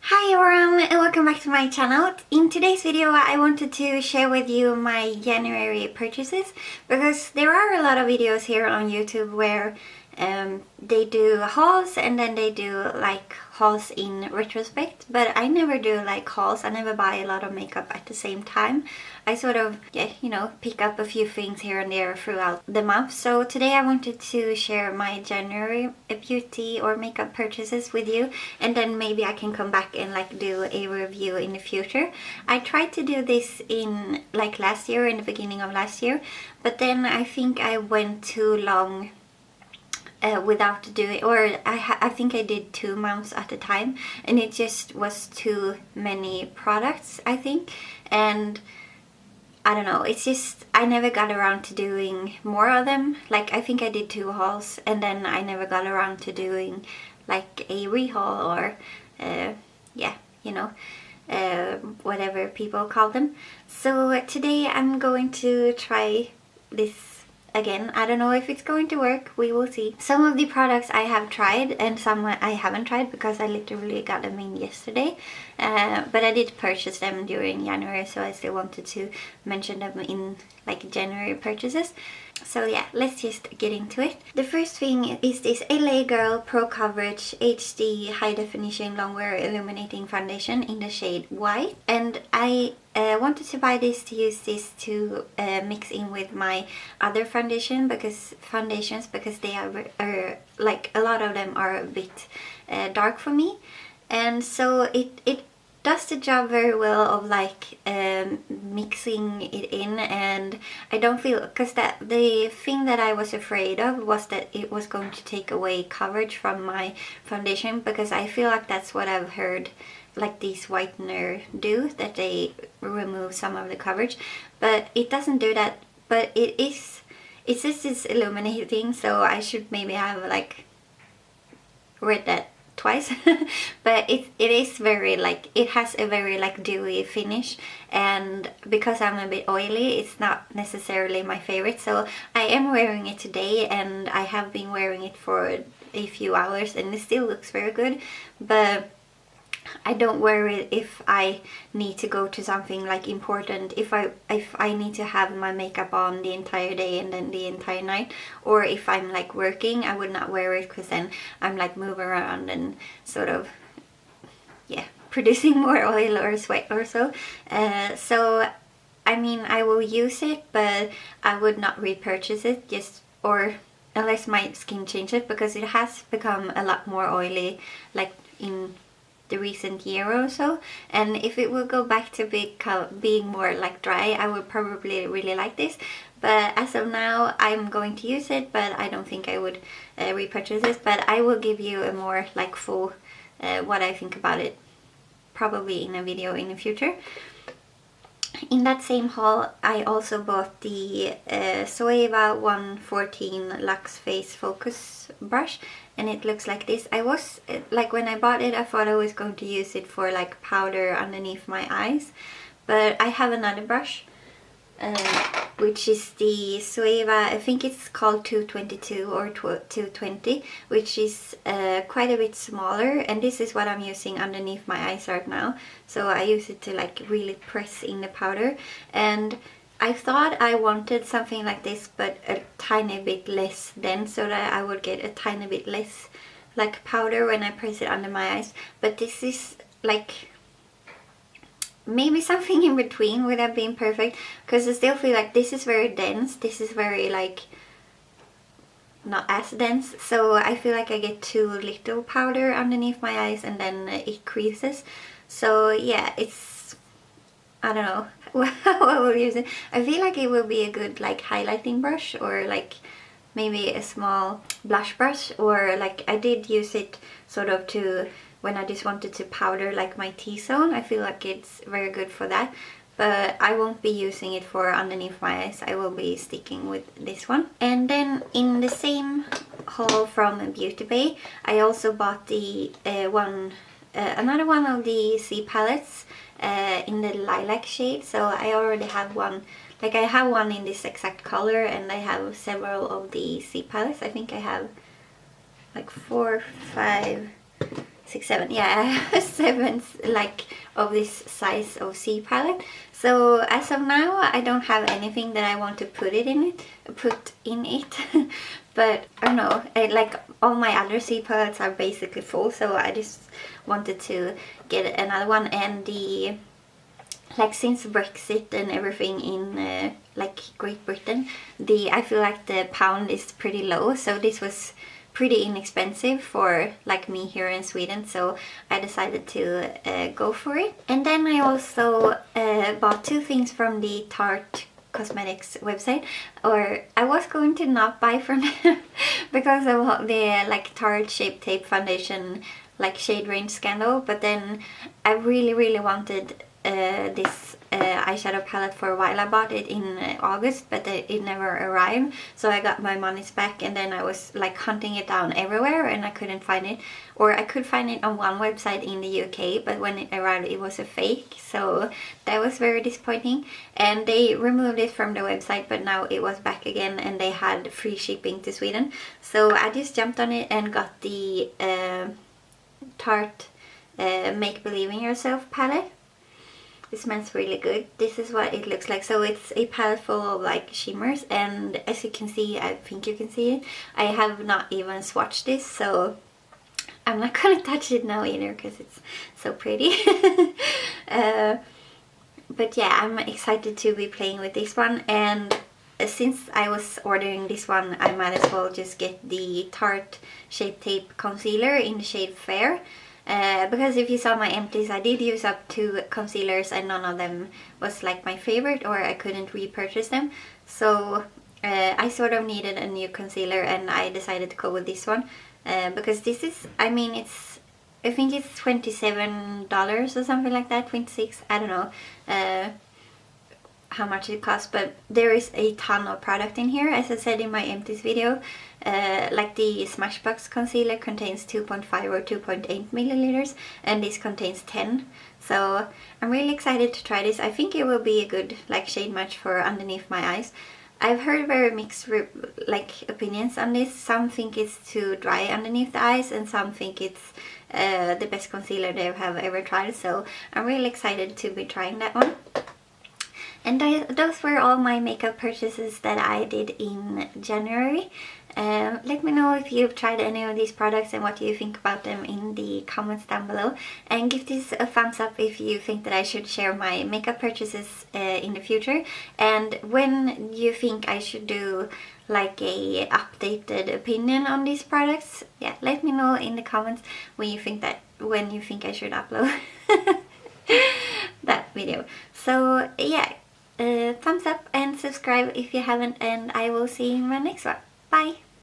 Hi everyone and welcome back to my channel. In today's video I wanted to share with you my January purchases because there are a lot of videos here on YouTube where they do hauls and then they do like hauls in retrospect, but I never do like hauls. I never buy a lot of makeup at the same time. I sort of, pick up a few things here and there throughout the month. So today I wanted to share my January beauty or makeup purchases with you, and then maybe I can come back and like do a review in the future. I tried to do this in like last year, in the beginning of last year, but then I think I went too long without doing, or I think I did 2 months at a time, and it just was too many products, I think. And I don't know, it's just I never got around to doing more of them. Like I think I did 2 hauls and then I never got around to doing like a rehaul or whatever people call them. So today I'm going to try this again. I don't know if it's going to work, we will see. Some of the products I have tried and some I haven't tried because I literally got them in yesterday, but I did purchase them during January, so I still wanted to mention them in like January purchases. So yeah, let's just get into it. The first thing is this LA Girl Pro Coverage HD High Definition Longwear Illuminating Foundation in the shade White, and I wanted to buy this to use this to mix in with my other foundations because they are like a lot of them are a bit dark for me, and so it does the job very well of like mixing it in. And I don't feel, because the thing that I was afraid of was that it was going to take away coverage from my foundation, because I feel like that's what I've heard like these whitener do, that they remove some of the coverage, but it doesn't do that. But it's just this illuminating, so I should maybe have like read that twice. But it is very like, it has a very like dewy finish, and because I'm a bit oily, it's not necessarily my favorite. So I am wearing it today and I have been wearing it for a few hours and it still looks very good, but I don't wear it if I need to go to something like important, if I need to have my makeup on the entire day and then the entire night, or if I'm like working, I would not wear it because then I'm like moving around and sort of producing more oil or sweat or so. So I mean, I will use it, but I would not repurchase it, just or unless my skin changes, because it has become a lot more oily like in the recent year or so, and if it will go back to being more like dry, I would probably really like this. But as of now, I'm going to use it, but I don't think I would repurchase this. But I will give you a more like full what I think about it, probably in a video in the future. In that same haul, I also bought the Zoeva 114 Luxe Face Focus Brush, and it looks like this. I was, like when I bought it, I thought I was going to use it for like powder underneath my eyes, but I have another brush, which is the Zoeva, I think it's called 222 or 220, which is quite a bit smaller, and this is what I'm using underneath my eyes right now. So I use it to like really press in the powder, and I thought I wanted something like this but a tiny bit less dense, so that I would get a tiny bit less like powder when I press it under my eyes. But this is like maybe something in between would have been perfect, because I still feel like this is very dense, this is very like not as dense, so I feel like I get too little powder underneath my eyes and then it creases. So yeah, it's, I don't know how I will use it. I feel like it will be a good like highlighting brush, or like maybe a small blush brush, or like I did use it sort of to when I just wanted to powder like my T-zone. I feel like it's very good for that, but I won't be using it for underneath my eyes. I will be sticking with this one. And then in the same haul from Beauty Bay, I also bought the another one of the C palettes in the lilac shade. So I already have one, like I have one in this exact color, and I have several of the C palettes. I think I have like 4 or 5 6, 7. Yeah, I have 7 like of this size of C palette. So as of now, I don't have anything that I want to put in it. But I don't know, like all my other C palettes are basically full, so I just wanted to get another one. And the like since Brexit and everything in like Great Britain, I feel like the pound is pretty low, so this was pretty inexpensive for like me here in Sweden, so I decided to go for it. And then I also bought 2 things from the Tarte Cosmetics website, or I was going to not buy from them because of the like Tarte Shape Tape foundation like shade range scandal, but then I really wanted this eyeshadow palette for a while. I bought it in August, but it never arrived, so I got my monies back, and then I was like hunting it down everywhere and I couldn't find it. Or I could find it on one website in the UK, but when it arrived it was a fake, so that was very disappointing. And they removed it from the website, but now it was back again and they had free shipping to Sweden, so I just jumped on it and got the Tarte Make Believe in Yourself palette. It smells really good. This is what it looks like. So it's a palette full of like shimmers, and as you can see, I think you can see it, I have not even swatched this, so I'm not gonna touch it now either because it's so pretty. But yeah, I'm excited to be playing with this one, and since I was ordering this one, I might as well just get the Tarte Shape Tape Concealer in the shade Fair. Because if you saw my empties, I did use up 2 concealers and none of them was like my favorite, or I couldn't repurchase them. So I sort of needed a new concealer, and I decided to go with this one. Because this is, I mean, I think it's $27 or something like that, 26, I don't know how much it costs, but there is a ton of product in here. As I said in my empties video, like the Smashbox concealer contains 2.5 or 2.8 milliliters, and this contains 10. So I'm really excited to try this. I think it will be a good like shade match for underneath my eyes. I've heard very mixed like opinions on this. Some think it's too dry underneath the eyes, and some think it's the best concealer they have ever tried. So I'm really excited to be trying that one. And those were all my makeup purchases that I did in January. Let me know if you've tried any of these products and what you think about them in the comments down below. And give this a thumbs up if you think that I should share my makeup purchases in the future. And when you think I should do like a updated opinion on these products, yeah, let me know in the comments when you think I should upload that video. So yeah. Thumbs up and subscribe if you haven't, and I will see you in my next one. Bye!